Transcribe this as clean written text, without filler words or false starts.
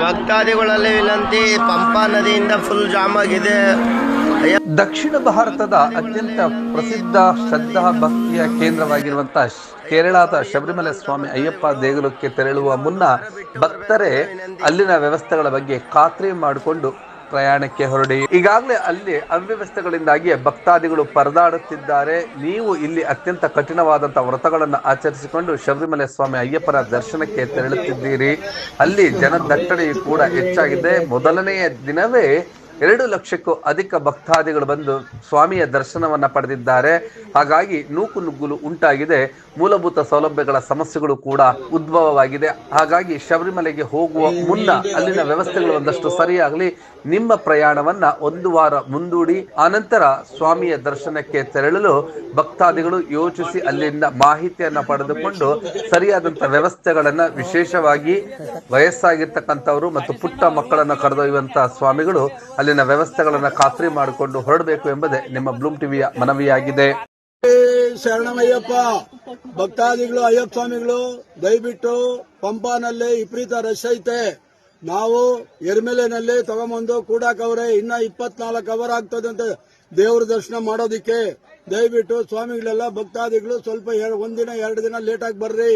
ಭಕ್ತಾದಿಗಳಲ್ಲಿ ವಿನಂತಿ, ಪಂಪಾ ನದಿಯಿಂದ full jam ಆಗಿದೆ. ದಕ್ಷಿಣ ಭಾರತದ ಅತ್ಯಂತ ಪ್ರಸಿದ್ಧ ಶ್ರದ್ಧಾ ಭಕ್ತಿಯ ಕೇಂದ್ರವಾಗಿರುವಂತಹ ಕೇರಳದ ಶಬರಿಮಲೆ ಸ್ವಾಮಿ ಅಯ್ಯಪ್ಪ ದೇಗುಲಕ್ಕೆ ತೆರಳುವ ಮುನ್ನ ಭಕ್ತರೇ ಅಲ್ಲಿನ ವ್ಯವಸ್ಥೆಗಳ ಬಗ್ಗೆ ಖಾತ್ರಿ ಮಾಡಿಕೊಂಡು ಪ್ರಯಾಣಕ್ಕೆ ಹೊರಡಿ. ಈಗಾಗಲೇ ಅಲ್ಲಿ ಅವ್ಯವಸ್ಥೆಗಳಿಂದಾಗಿ ಭಕ್ತಾದಿಗಳು ಪರದಾಡುತ್ತಿದ್ದಾರೆ. ನೀವು ಇಲ್ಲಿ ಅತ್ಯಂತ ಕಠಿಣವಾದಂತಹ ವ್ರತಗಳನ್ನು ಆಚರಿಸಿಕೊಂಡು ಶಬರಿಮಲೆ ಸ್ವಾಮಿ ಅಯ್ಯಪ್ಪನ ದರ್ಶನಕ್ಕೆ ತೆರಳುತ್ತಿದ್ದೀರಿ. ಅಲ್ಲಿ ಜನದಟ್ಟಣೆಯು ಕೂಡ ಹೆಚ್ಚಾಗಿದೆ. ಮೊದಲನೆಯ ದಿನವೇ 2 ಲಕ್ಷಕ್ಕೂ ಅಧಿಕ ಭಕ್ತಾದಿಗಳು ಬಂದು ಸ್ವಾಮಿಯ ದರ್ಶನವನ್ನ ಪಡೆದಿದ್ದಾರೆ. ಹಾಗಾಗಿ ನೂಕುನುಗ್ಗಲು ಉಂಟಾಗಿದೆ. ಮೂಲಭೂತ ಸೌಲಭ್ಯಗಳ ಸಮಸ್ಯೆಗಳು ಕೂಡ ಉದ್ಭವವಾಗಿದೆ. ಹಾಗಾಗಿ ಶಬರಿಮಲೆಗೆ ಹೋಗುವ ಮುನ್ನ ಅಲ್ಲಿನ ವ್ಯವಸ್ಥೆಗಳು ಒಂದಷ್ಟು ಸರಿಯಾಗಲಿ. ನಿಮ್ಮ ಪ್ರಯಾಣವನ್ನ 1 ವಾರ ಮುಂದೂಡಿ ಆನಂತರ ಸ್ವಾಮಿಯ ದರ್ಶನಕ್ಕೆ ತೆರಳಲು ಭಕ್ತಾದಿಗಳು ಯೋಚಿಸಿ ಅಲ್ಲಿಂದ ಮಾಹಿತಿಯನ್ನ ಪಡೆದುಕೊಂಡು ಸರಿಯಾದಂತಹ ವ್ಯವಸ್ಥೆಗಳನ್ನ, ವಿಶೇಷವಾಗಿ ವಯಸ್ಸಾಗಿರ್ತಕ್ಕಂಥವರು ಮತ್ತು ಪುಟ್ಟ ಮಕ್ಕಳನ್ನ ಕರೆದೊಯ್ಯುವಂತಹ ಸ್ವಾಮಿಗಳು ಅಲ್ಲಿನ ವ್ಯವಸ್ಥೆಗಳನ್ನ ಖಾತ್ರಿ ಮಾಡಿಕೊಂಡು ಹೊರಡಬೇಕು ಎಂಬುದೇ ನಿಮ್ಮ ಬ್ಲೂಮ್ ಟಿವಿಯ ಮನವಿಯಾಗಿದೆ. ಶರಣಮಯ್ಯಪ್ಪ ಭಕ್ತಾದಿಗಳು, ಅಯ್ಯಪ್ಪ ಸ್ವಾಮಿಗಳು, ದಯವಿಟ್ಟು ಪಂಪಾನಲ್ಲಿ ವಿಪರೀತ ರಶ್ ಐತೆ. ನಾವು ಎರ್ಮೆಲೆನಲ್ಲಿ ತಗೊಂಬಂದು ಕೂಡಾಕವ್ರೆ. ಇನ್ನ 24 ಅವರ್ ಆಗ್ತದೆ ಅಂತ ದೇವ್ರ ದರ್ಶನ ಮಾಡೋದಿಕ್ಕೆ. ದಯವಿಟ್ಟು ಸ್ವಾಮಿಗಳೆಲ್ಲ ಭಕ್ತಾದಿಗಳು ಸ್ವಲ್ಪ 1 ದಿನ 2 ದಿನ ಲೇಟ್ ಆಗಿ ಬರ್ರಿ.